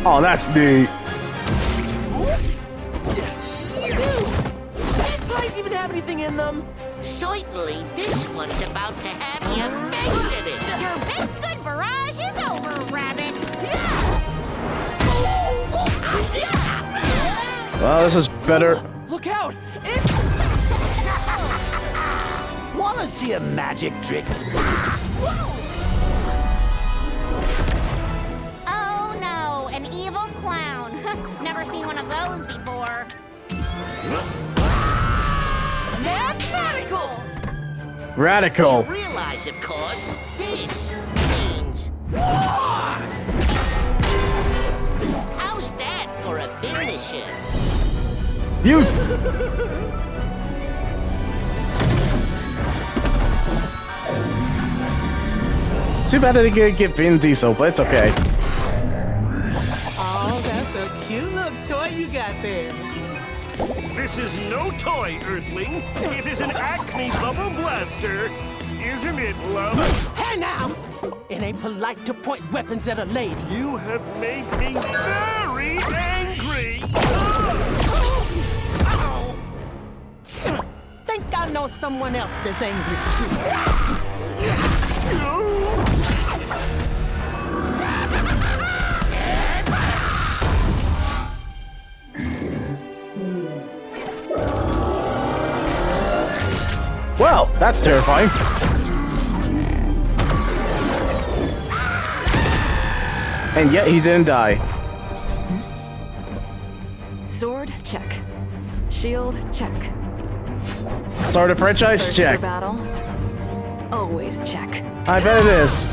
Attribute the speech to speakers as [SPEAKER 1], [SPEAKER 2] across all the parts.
[SPEAKER 1] Oh, that's neat.
[SPEAKER 2] Do these pies even have anything in them?
[SPEAKER 3] Certainly, this one's about to have your face in it.
[SPEAKER 4] Your big good barrage is over, Rabbit.
[SPEAKER 1] Well, this is better.
[SPEAKER 2] Look out! It's...
[SPEAKER 5] Wanna see a magic trick?
[SPEAKER 4] Oh no, an evil clown. Never seen one of those before.
[SPEAKER 2] mathematical!
[SPEAKER 1] Radical.
[SPEAKER 3] You realize, of course, this means war! How's that for a finisher?
[SPEAKER 1] Use. Too bad they didn't get Vin Diesel, but it's okay.
[SPEAKER 2] Oh, that's a cute little toy you got there.
[SPEAKER 6] This is no toy, Earthling. It is an Acme Bubble Blaster. Isn't it, love?
[SPEAKER 2] Hey now! It ain't polite to point weapons at a lady.
[SPEAKER 6] You have made me very angry.
[SPEAKER 2] Think I know someone else that's angry too.
[SPEAKER 1] Well, that's terrifying. And yet he didn't die.
[SPEAKER 7] Sword, check. Shield, check.
[SPEAKER 1] Start a franchise?
[SPEAKER 7] Thirst
[SPEAKER 1] Check.
[SPEAKER 7] for battle? Always check.
[SPEAKER 1] I bet it is.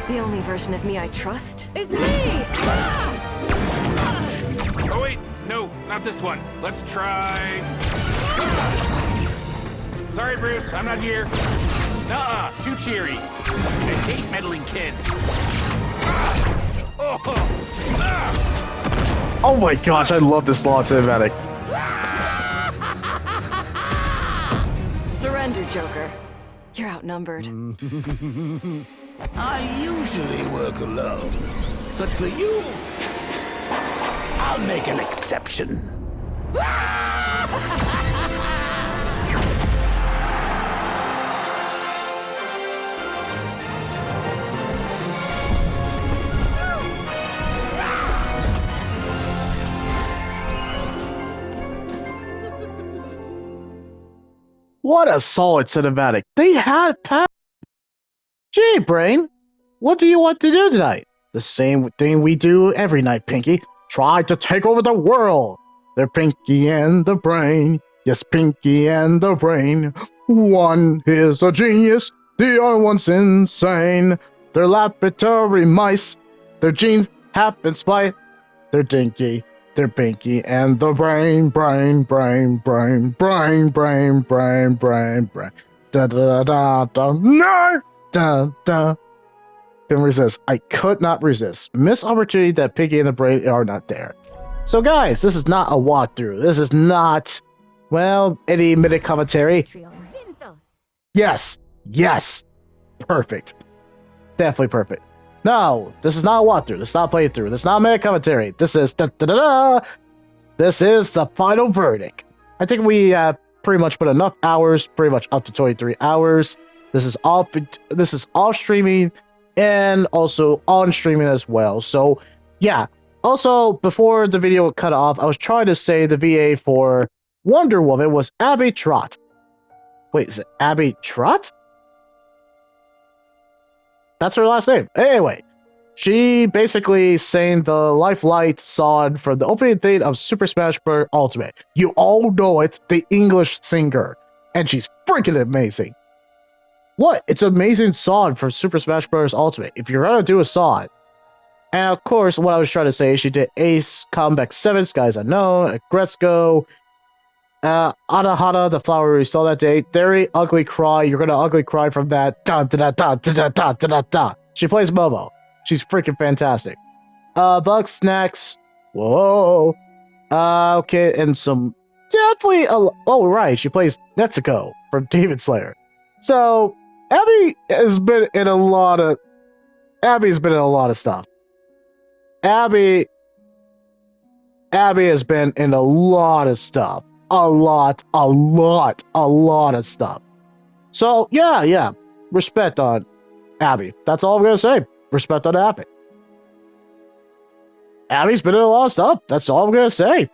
[SPEAKER 7] The only version of me I trust is me!
[SPEAKER 8] Oh wait, no, not this one. Let's try... Sorry, Bruce, I'm not here. Nuh-uh, too cheery. I hate meddling kids.
[SPEAKER 1] Oh my gosh, I love this launch cinematic.
[SPEAKER 7] Surrender, Joker. You're outnumbered.
[SPEAKER 5] I usually work alone, but for you, I'll make an exception.
[SPEAKER 1] What a solid cinematic. They had power. Gee, Brain, what do you want to do tonight? The same thing we do every night, Pinky. Try to take over the world. They're Pinky and the Brain. Yes, Pinky and the Brain. One is a genius, the other one's insane. They're laboratory mice. Their genes have been split. They're dinky. They're Pinky and the Brain, brain, brain, brain, brain, brain, brain, brain, brain. Da da da da. No! Da da. Couldn't resist. I could not resist. Missed opportunity that Pinky and the Brain are not there. So guys, this is not a walkthrough. This is not, well, any minute commentary. Yes. Yes. Perfect. Definitely perfect. No, this is not a walkthrough. This is not a playthrough. This is not a minute commentary. This is da da da da. This is the final verdict. I think we pretty much put enough hours, pretty much up to 23 hours. This is all streaming and also on streaming as well. So yeah. Also, before the video cut off, I was trying to say the VA for Wonder Woman was Abby Trott. Wait, is it Abby Trott? That's her last name. Anyway, she basically sang the Lifelight song from the opening theme of Super Smash Bros. Ultimate. You all know it, the English singer. And she's freaking amazing. What? It's an amazing song for Super Smash Bros. Ultimate. If you're gonna do a song. And of course, what I was trying to say, she did Ace, Combat 7, Skies Unknown, Gretzko, Anahata, the flower we saw that day, Very Ugly Cry, you're gonna ugly cry from that, da da da da da da da da da. She plays Momo. She's freaking fantastic. Bug Snacks, whoa. Okay, and some, definitely, oh right, she plays Netsuko from Demon Slayer. So, Abby has been in a lot of, Abby's been in a lot of stuff. Abby has been in a lot of stuff. A lot of stuff. So, yeah. Respect on Abby. That's all I'm going to say. Respect on Abby. Abby's been in a lot of stuff. That's all I'm going to say.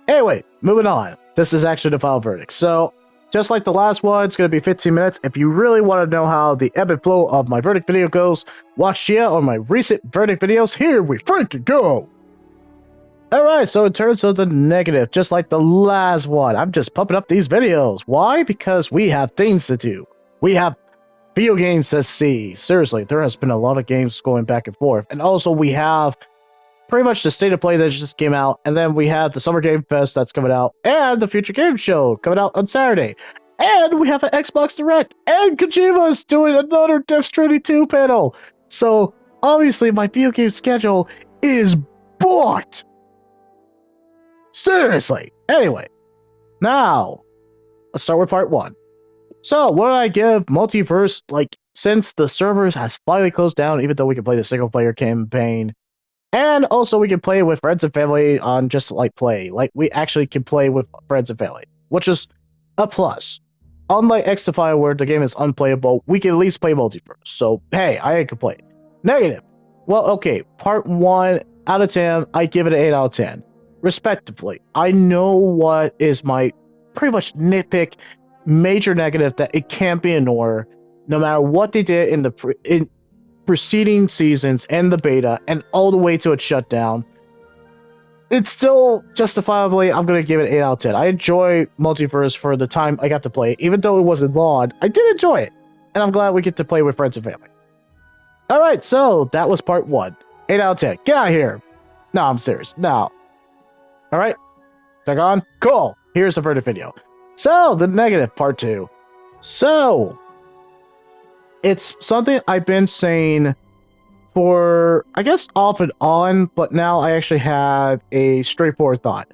[SPEAKER 1] Anyway, moving on. This is actually the final verdict. So, just like the last one, it's going to be 15 minutes. If you really want to know how the ebb and flow of my verdict video goes, watch Gia on my recent verdict videos. Here we freaking go! Alright, so in terms of the negative, just like the last one, I'm just pumping up these videos. Why? Because we have things to do. We have video games to see. Seriously, there has been a lot of games going back and forth. And also we have pretty much the state of play that just came out, and then we have the Summer Game Fest that's coming out, and the Future Game Show coming out on Saturday. And we have an Xbox Direct, and Kojima's doing another Death Stranding 2 panel. So, obviously, my video game schedule is booked. Seriously. Anyway, now, let's start with part 1. So, what did I give MultiVersus, like, since the servers has finally closed down, even though we can play the single-player campaign, and also we can play with friends and family on just, like, play. Like, we actually can play with friends and family, which is a plus. Unlike X-Defy, where the game is unplayable, we can at least play MultiVersus. So, hey, I ain't complaining. Negative. Well, okay, part 1 out of 10, I give it an 8 out of 10. Respectively, I know what is my pretty much nitpick, major negative that it can't be ignored, no matter what they did in the preceding seasons and the beta, and all the way to its shutdown. It's still justifiably, I'm going to give it 8 out of 10. I enjoy MultiVersus for the time I got to play it. Even though it wasn't long, I did enjoy it. And I'm glad we get to play with friends and family. Alright, so that was part 1. 8 out of 10. Get out of here. No, I'm serious. No. Alright. They're gone? Cool. Here's the verdict video. So, the negative, part 2. So, it's something I've been saying for, I guess, off and on, but now I actually have a straightforward thought.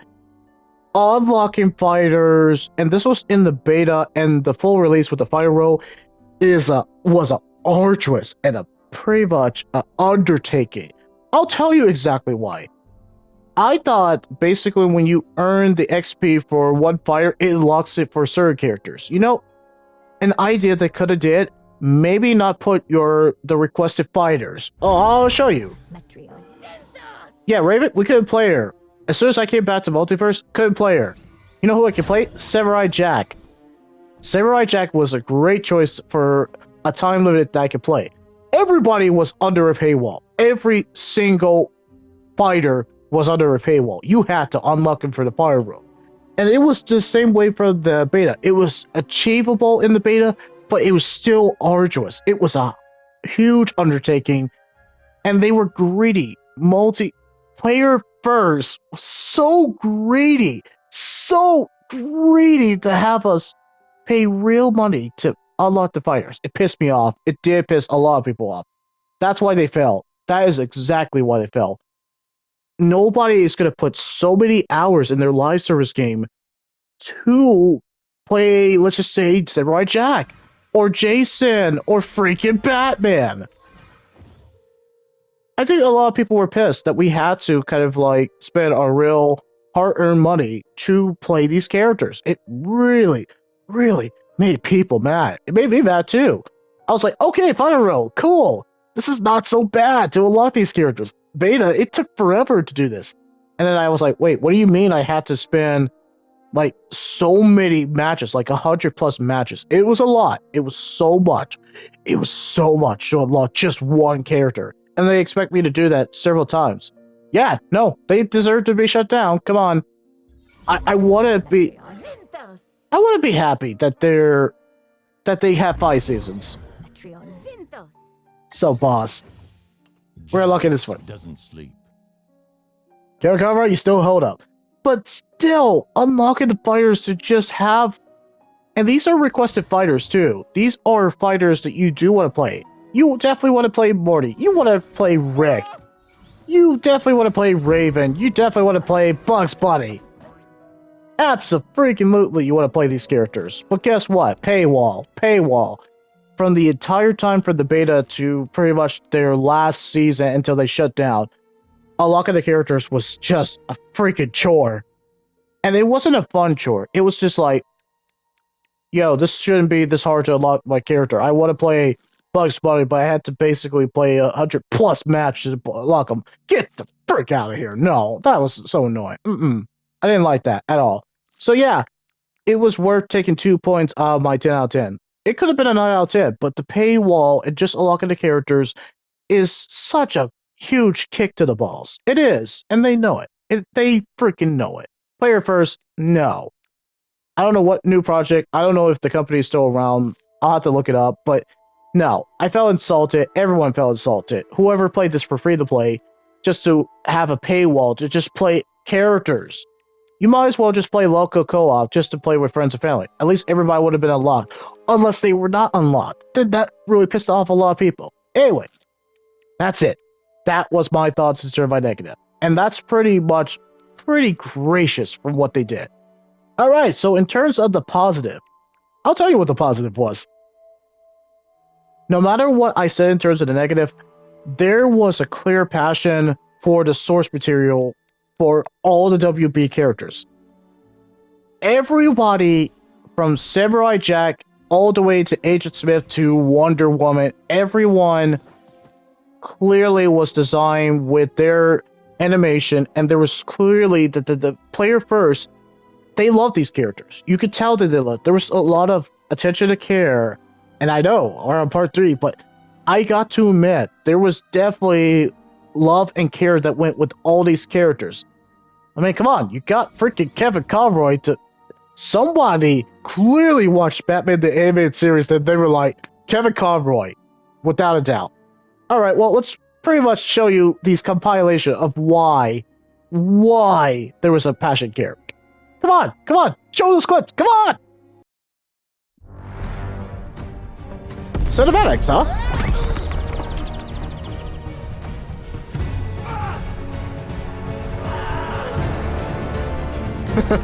[SPEAKER 1] Unlocking fighters, and this was in the beta and the full release with the fighter role, was a arduous and a pretty much an undertaking. I'll tell you exactly why. I thought basically when you earn the XP for one fighter, it unlocks it for certain characters. You know, an idea they could have did. Maybe not put the requested fighters. Oh, I'll show you. Yeah, Raven, we couldn't play her. As soon as I came back to MultiVersus, couldn't play her. You know who I could play? Samurai Jack. Samurai Jack was a great choice for a time limit that I could play. Everybody was under a paywall. Every single fighter was under a paywall. You had to unlock him for the fire room. And it was the same way for the beta. It was achievable in the beta, but it was still arduous. It was a huge undertaking, and they were greedy. Multiplayer first, so greedy to have us pay real money to unlock the fighters. It pissed me off. It did piss a lot of people off. That's why they fell. That is exactly why they fell. Nobody is going to put so many hours in their live service game to play, let's just say, Samurai Jack, or Jason, or freaking Batman. I think a lot of people were pissed that we had to kind of like spend our real hard-earned money to play these characters. It really, really made people mad. It made me mad too. I was like, okay, Final Row, cool. This is not so bad to unlock these characters. Beta, it took forever to do this. And then I was like, wait, what do you mean I had to spend like so many matches, like 100+ matches? It was a lot. It was so much. It was so much to unlock just one character. And they expect me to do that several times. Yeah, no, they deserve to be shut down. Come on. I want to be happy that they have 5 seasons. So, boss, we're unlocking this one.
[SPEAKER 5] Doesn't sleep.
[SPEAKER 1] Karakara, you still hold up. But still, unlocking the fighters to just have... And these are requested fighters, too. These are fighters that you do want to play. You definitely want to play Morty. You want to play Rick. You definitely want to play Raven. You definitely want to play Bugs Bunny. Absolutely, you want to play these characters. But guess what? Paywall. Paywall. from the entire time from the beta to pretty much their last season until they shut down, unlocking the characters was just a freaking chore. And it wasn't a fun chore. It was just like, yo, this shouldn't be this hard to unlock my character. I want to play Bugs Bunny, but I had to basically play 100+ matches to unlock him. Get the frick out of here. No, that was so annoying. I didn't like that at all. So yeah, it was worth taking 2 points out of my 10 out of 10. It could have been a 9 out of 10, but the paywall and just unlocking the characters is such a huge kick to the balls. It is, and they know it. They freaking know it. Player first, no. I don't know what new project. I don't know if the company is still around. I'll have to look it up, but no, I felt insulted. Everyone felt insulted. Whoever played this for free to play, just to have a paywall to just play characters. You might as well just play local co-op just to play with friends and family. At least everybody would have been unlocked. Unless they were not unlocked. Then that really pissed off a lot of people. Anyway, that's it. That was my thoughts instead of my negative. And that's pretty gracious from what they did. Alright, so in terms of the positive, I'll tell you what the positive was. No matter what I said in terms of the negative, there was a clear passion for the source material for all the WB characters. Everybody from Samurai Jack all the way to Agent Smith to Wonder Woman, everyone clearly was designed with their animation, and there was clearly the player first, they love these characters. You could tell that they love. There was a lot of attention to care, and I know we're on part 3, but I got to admit there was definitely love and care that went with all these characters. I mean, come on, you got freaking Kevin Conroy to. Somebody clearly watched Batman the Animated Series that they were like, Kevin Conroy, without a doubt. All right, well, let's pretty much show you these compilation of why there was a passion care. Come on, show those clips, come on! Cinematics, huh?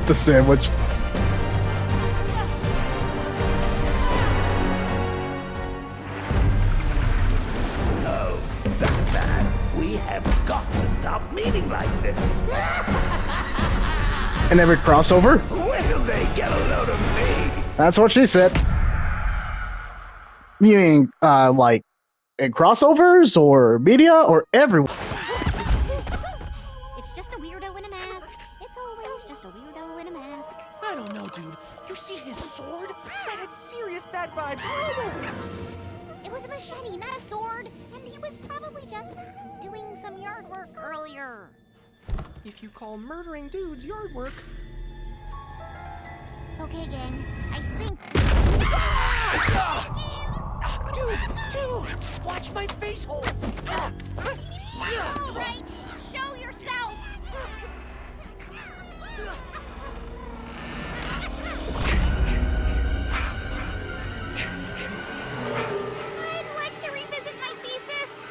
[SPEAKER 1] The sandwich.
[SPEAKER 5] We have got to stop meeting like this.
[SPEAKER 1] And every crossover?
[SPEAKER 5] Will they get a load of me?
[SPEAKER 1] That's what she said. Meaning, like, in crossovers, or media, or everyone.
[SPEAKER 4] It's just a weirdo in a mask. It's always just a weirdo in a mask.
[SPEAKER 3] I don't know, dude. You see his sword? That had serious bad vibes all over it.
[SPEAKER 4] It was a machete, not a sword. And he was probably just doing some yard work earlier.
[SPEAKER 3] If you call murdering dudes yard work.
[SPEAKER 4] Okay, gang. I think...
[SPEAKER 3] Dude! Watch my face holes!
[SPEAKER 4] All right, show yourself. I'd like to revisit my thesis.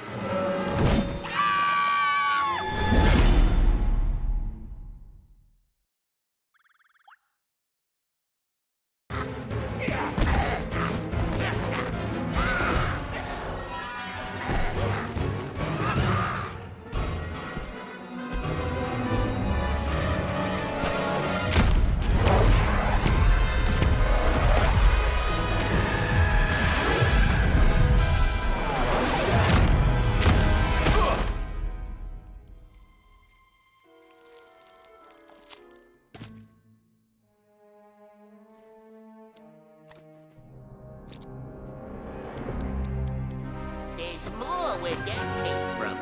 [SPEAKER 3] There's more where that came from.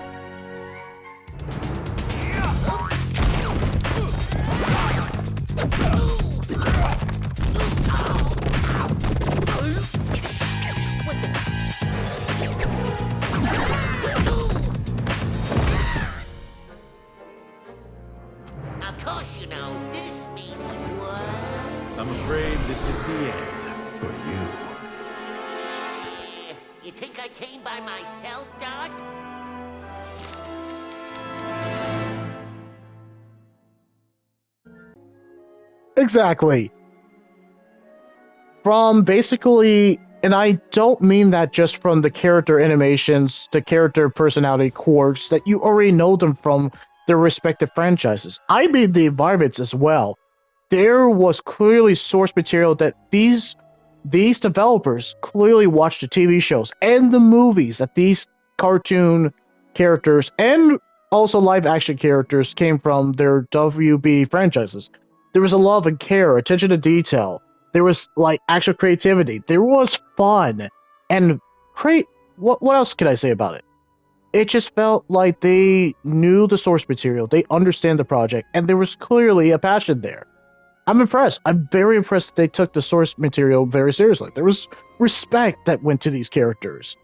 [SPEAKER 3] Of course, you know, this means what?
[SPEAKER 5] I'm afraid this is the end for you.
[SPEAKER 3] You think I came by myself, Doc?
[SPEAKER 1] Exactly. From basically And I don't mean that just from the character animations, the character personality quirks that you already know them from their respective franchises. I mean the environments as well. There was clearly source material that these developers clearly watched the TV shows and the movies that these cartoon characters and also live action characters came from their WB franchises. There was a love and care, attention to detail. There was like actual creativity. There was fun and what else can I say about it? It just felt like they knew the source material, they understand the project, and there was clearly a passion there. I'm impressed. I'm very impressed that they took the source material very seriously. There was respect that went to these characters.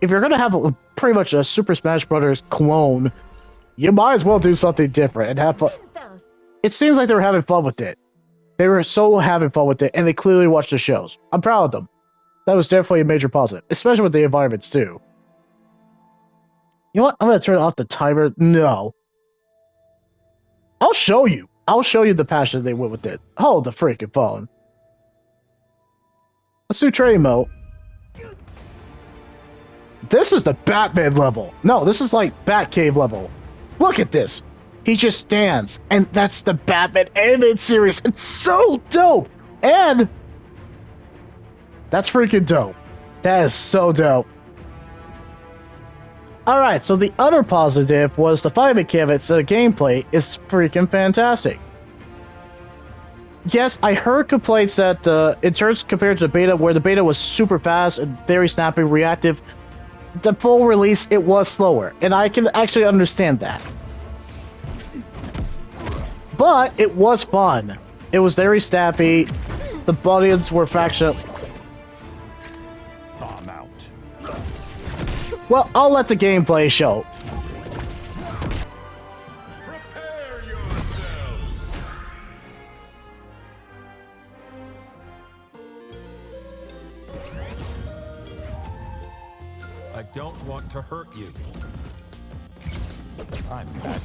[SPEAKER 1] If you're gonna have pretty much a Super Smash Bros. Clone, you might as well do something different and have fun. It seems like they were having fun with it. They were so having fun with it, and they clearly watched the shows. I'm proud of them. That was definitely a major positive, especially with the environments too. You know what? I'm gonna turn off the timer. No. I'll show you. I'll show you the passion they went with it. Hold the freaking phone. Let's do training mode. This is the Batman level. No, this is like Batcave level. Look at this. He just stands, and that's the Batman animated series. It's so dope. And that's freaking dope. That is so dope. Alright, so the other positive was the fight mechanics of the gameplay is freaking fantastic. Yes, I heard complaints that in terms compared to the beta, where the beta was super fast and very snappy, reactive, the full release, it was slower, and I can actually understand that. But it was fun. It was very snappy. The buttons were factional.
[SPEAKER 5] I'm out.
[SPEAKER 1] Well, I'll let the gameplay show.
[SPEAKER 5] Prepare yourself.
[SPEAKER 9] I don't want to hurt you.
[SPEAKER 5] I'm Batman,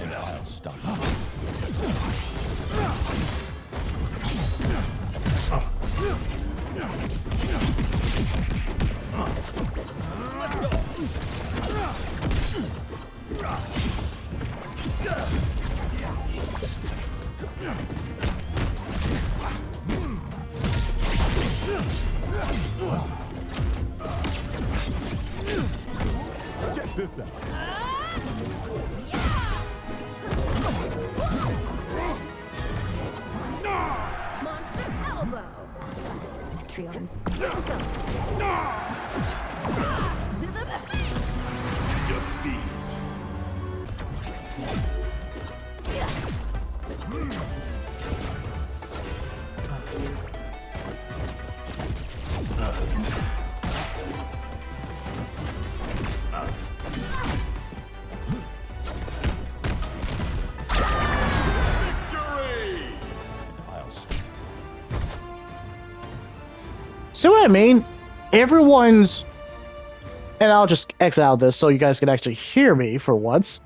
[SPEAKER 5] and I'll stop Check this out.
[SPEAKER 7] Monster elbow. Trion. To the face.
[SPEAKER 5] Defeat.
[SPEAKER 1] See what I mean? Everyone's... And I'll just exit out this so you guys can actually hear me for once.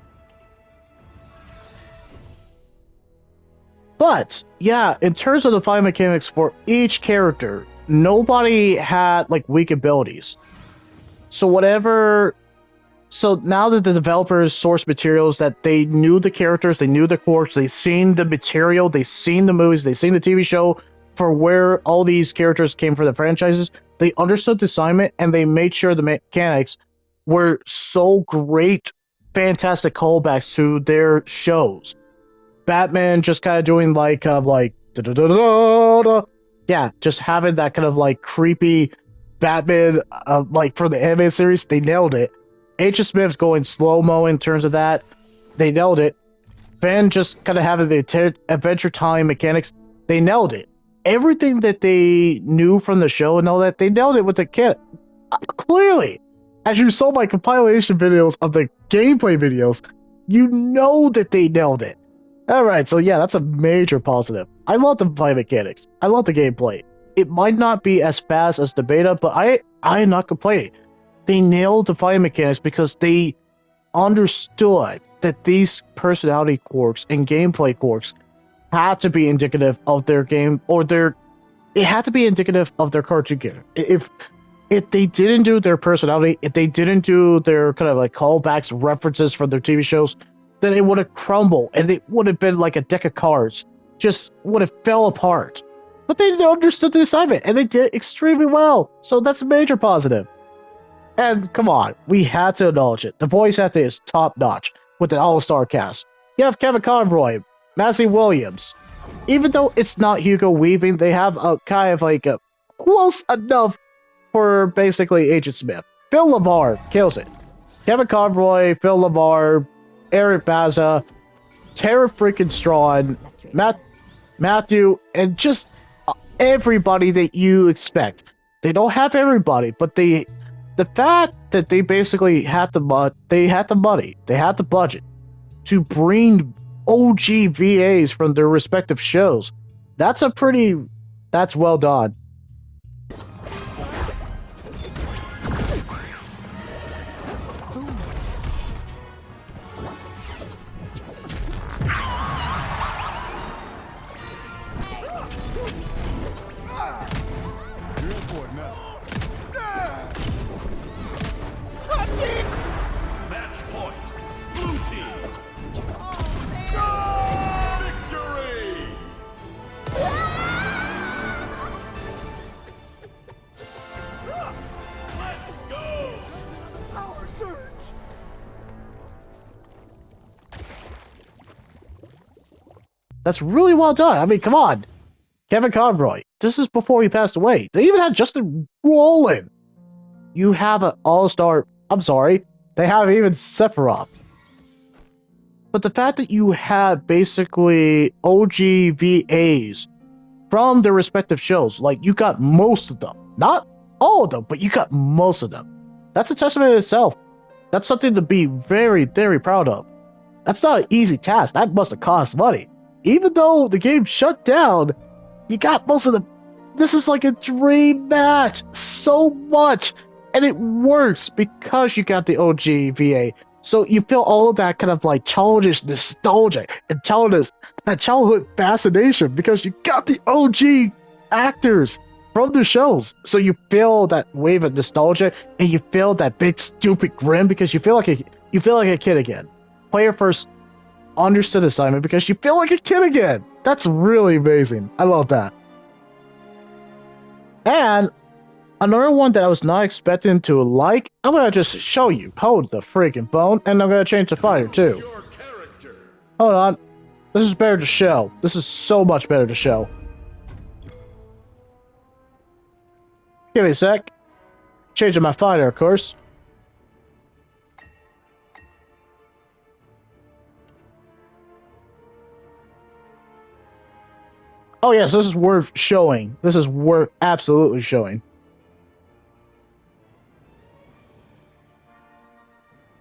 [SPEAKER 1] But, yeah, in terms of the fight mechanics for each character, nobody had, like, weak abilities. So whatever... So now that the developers sourced materials that they knew the characters, they knew the quirks, they seen the material, they seen the movies, they seen the TV show, for where all these characters came from the franchises, they understood the assignment and they made sure the mechanics were so great, fantastic callbacks to their shows. Batman just kind of doing like da-da-da-da-da. Yeah, just having that kind of like creepy Batman like for the anime series, they nailed it. Agent Smith going slow-mo in terms of that, they nailed it. Ben just kind of having the Adventure Time mechanics, they nailed it. Everything that they knew from the show and all that, they nailed it with the kid. Clearly, as you saw my compilation videos of the gameplay videos, you know that they nailed it. Alright, so yeah, that's a major positive. I love the fight mechanics. I love the gameplay. It might not be as fast as the beta, but I am not complaining. They nailed the fight mechanics because they understood that these personality quirks and gameplay quirks had to be indicative of their game or their it had to be indicative of their cartoon character. If they didn't do their personality, if they didn't do their kind of like callbacks, references from their TV shows, then it would have crumbled and it would have been like a deck of cards, just would have fell apart. But they understood the assignment and they did extremely well, so that's a major positive. And come on, we had to acknowledge it. The voice acting is top notch with an all-star cast. You have Kevin Conroy, Massey Williams. Even though it's not Hugo Weaving, they have a kind of like a close enough for basically Agent Smith. Phil LaMarr kills it. Kevin Conroy, Phil LaMarr, Eric Baza, Tara freaking Strawn, Matthew, and just everybody that you expect. They don't have everybody, but the fact that they basically had the money, they had the budget to bring OG VAs from their respective shows. That's well done.
[SPEAKER 9] Match point. Blue team. Victory! Let's go!
[SPEAKER 3] Power surge!
[SPEAKER 1] That's really well done. I mean, come on. Kevin Conroy. This is before he passed away. They even had Justin Roiland. You have an all-star... I'm sorry. They have even Sephiroth. But the fact that you have basically OG VAs from their respective shows, like you got most of them. Not all of them, but you got most of them. That's a testament in itself. That's something to be very, very proud of. That's not an easy task. That must have cost money. Even though the game shut down, you got most of them. This is like a dream match. So much. And it works because you got the OG VA. So you feel all of that kind of like childish nostalgia and that childhood fascination because you got the OG actors from the shows. So you feel that wave of nostalgia and you feel that big stupid grin because you feel like a kid again. Player first understood assignment because you feel like a kid again. That's really amazing. I love that. And another one that I was not expecting to like, I'm going to just show you. Hold the freaking phone, and I'm going to change the fighter too. Hold on. This is better to show. This is so much better to show. Give me a sec. Changing my fighter, of course. Oh yes, this is worth showing. This is worth absolutely showing.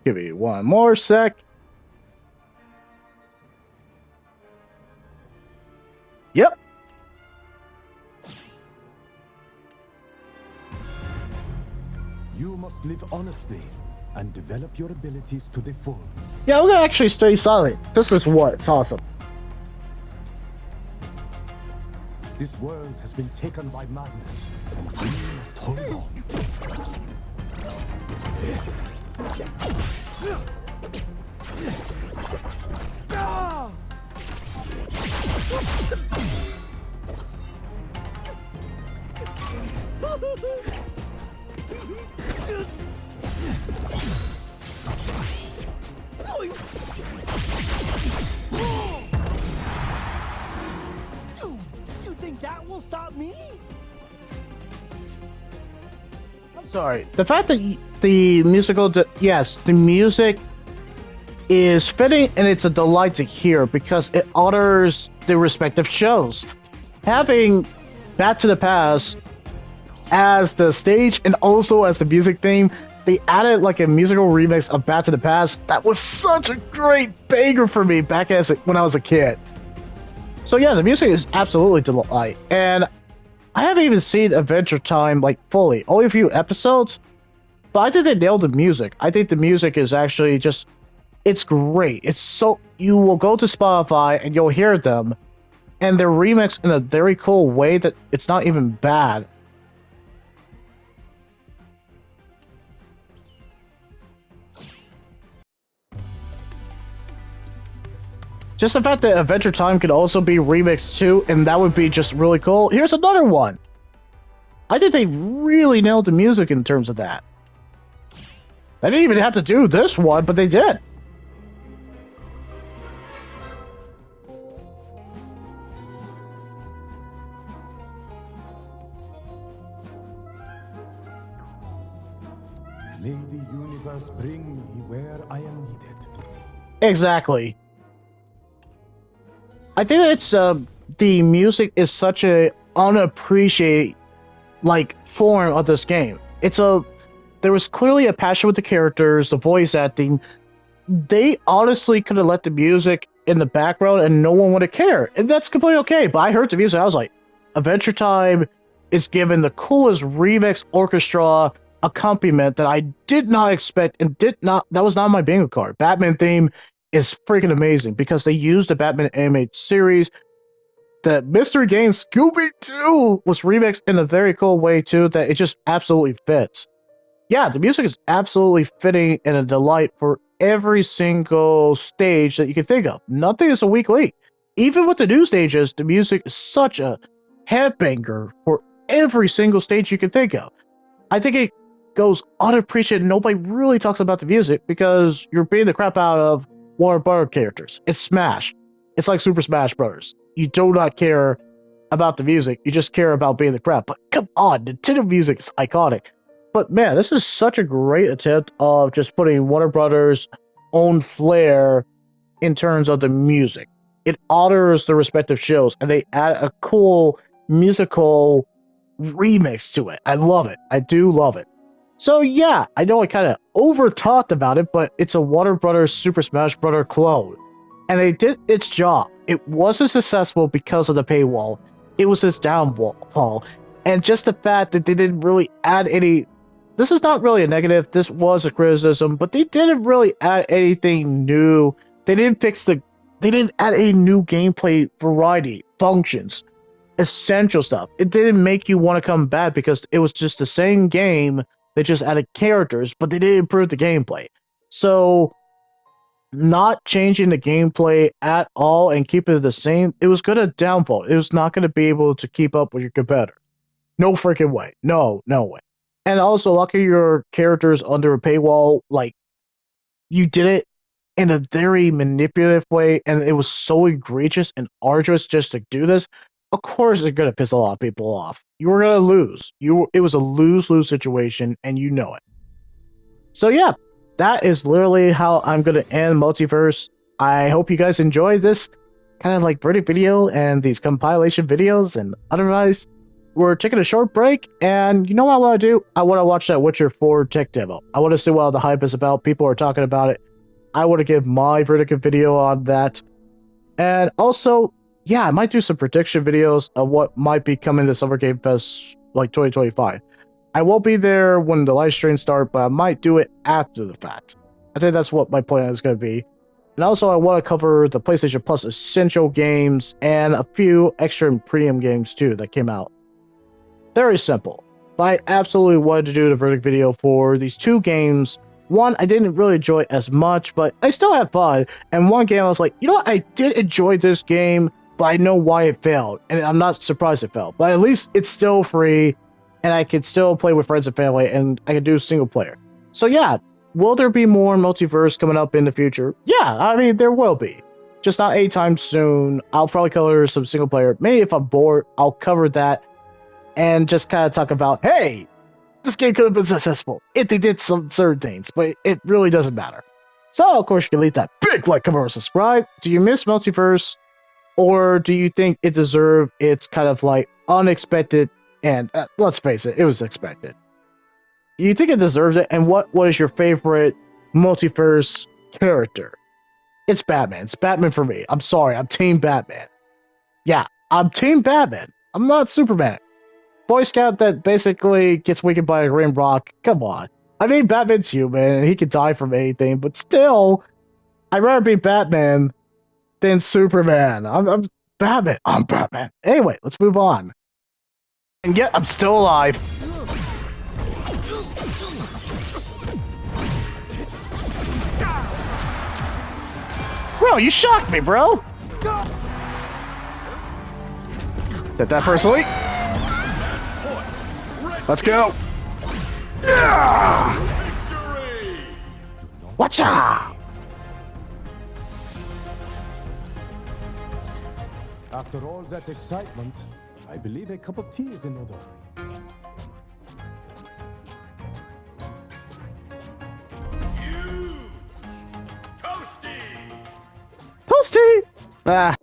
[SPEAKER 1] Give me one more sec. Yep.
[SPEAKER 5] You must live honestly and develop your abilities to the full.
[SPEAKER 1] Yeah, we're gonna actually stay silent. This is what? It's awesome.
[SPEAKER 5] This world has been taken by madness, and we must hold on.
[SPEAKER 3] You think that will stop me?
[SPEAKER 1] I'm sorry. The fact that the musical, yes, the music is fitting and it's a delight to hear because it honors the respective shows. Having Back to the Past as the stage and also as the music theme, they added like a musical remix of Back to the Past. That was such a great banger for me back when I was a kid. So yeah, the music is absolutely delight. And I haven't even seen Adventure Time like fully, only a few episodes. But I think they nailed the music. I think the music is actually just, it's great. It's so, you will go to Spotify and you'll hear them. and they're remixed in a very cool way that it's not even bad. Just the fact that Adventure Time could also be remixed too, and that would be just really cool. Here's another one. I think they really nailed the music in terms of that. They didn't even have to do this one, but they did.
[SPEAKER 10] May the universe bring me where I am needed.
[SPEAKER 1] Exactly. I think it's the music is such a unappreciated form of this game. There was clearly a passion with the characters, the voice acting. They honestly could have let the music in the background and no one would have cared, and that's completely okay. But I heard the music, I was like, Adventure Time is given the coolest remix orchestra accompaniment that I did not expect and that was not my bingo card. Batman theme is freaking amazing because they used the Batman animated series. The Mystery Game Scooby-Doo was remixed in a very cool way too that it just absolutely fits. Yeah, the music is absolutely fitting and a delight for every single stage that you can think of. Nothing is a weak link. Even with the new stages, the music is such a headbanger for every single stage you can think of. I think it goes unappreciated. Nobody really talks about the music because you're beating the crap out of Warner Bros. Characters. It's Smash. It's like Super Smash Bros. You do not care about the music. You just care about beating the crap. But come on, Nintendo music is iconic. But man, this is such a great attempt of just putting Warner Brothers' own flair in terms of the music. It honors the respective shows, and they add a cool musical remix to it. I love it. I do love it. So yeah, I know I kind of over talked about it, but it's a Warner Brothers Super Smash Bros. Clone, and they did its job. It wasn't successful because of the paywall. It was its downfall, and just the fact that they didn't really add any. This is not really a negative. This was a criticism, but they didn't really add anything new. They didn't add any new gameplay variety, functions, essential stuff. It didn't make you want to come back because it was just the same game. They just added characters, but they didn't improve the gameplay. So, not changing the gameplay at all and keeping it the same, it was going to downfall. It was not going to be able to keep up with your competitor. No freaking way. No way. And also, lucky your characters under a paywall, you did it in a very manipulative way, and it was so egregious and arduous just to do this. Of course, it's gonna piss a lot of people off. You were gonna lose. It was a lose-lose situation, and you know it. So yeah, that is literally how I'm gonna end MultiVersus. I hope you guys enjoy this kind of British video and these compilation videos, and otherwise, we're taking a short break, and you know what I want to do? I want to watch that Witcher 4 tech demo. I want to see what all the hype is about. People are talking about it. I want to give my verdict video on that. And also, yeah, I might do some prediction videos of what might be coming to Summer Game Fest 2025. I won't be there when the live streams start, but I might do it after the fact. I think that's what my plan is going to be. And also, I want to cover the PlayStation Plus Essential games and a few extra and premium games too that came out. Very simple. But I absolutely wanted to do the verdict video for these two games. One, I didn't really enjoy as much, but I still had fun. And one game, I was like, you know what? I did enjoy this game, but I know why it failed. And I'm not surprised it failed. But at least it's still free, and I can still play with friends and family, and I can do single player. So yeah, will there be more MultiVersus coming up in the future? Yeah, I mean, there will be. Just not anytime soon. I'll probably cover some single player. Maybe if I'm bored, I'll cover that and just kind of talk about, hey, this game could have been successful if they did some certain things, but it really doesn't matter. So, of course, you can leave that big like, comment, or subscribe. Do you miss MultiVersus, or do you think it deserved its kind of unexpected, and let's face it, it was expected. Do you think it deserves it, and what was your favorite MultiVersus character? It's Batman. It's Batman for me. I'm sorry, I'm Team Batman. Yeah, I'm Team Batman. I'm not Superman. Boy Scout that basically gets weakened by a green rock. Come on. I mean, Batman's human, and he can die from anything, but still, I'd rather be Batman than Superman. Batman. I'm Batman. Anyway, let's move on. And yet, I'm still alive. Bro, you shocked me, bro. Hit that personally. Let's go. Yeah!
[SPEAKER 9] Victory!
[SPEAKER 1] Watcha!
[SPEAKER 10] After all that excitement, I believe a cup of tea is in order.
[SPEAKER 9] Huge! Toasty!
[SPEAKER 1] Toasty! Ah,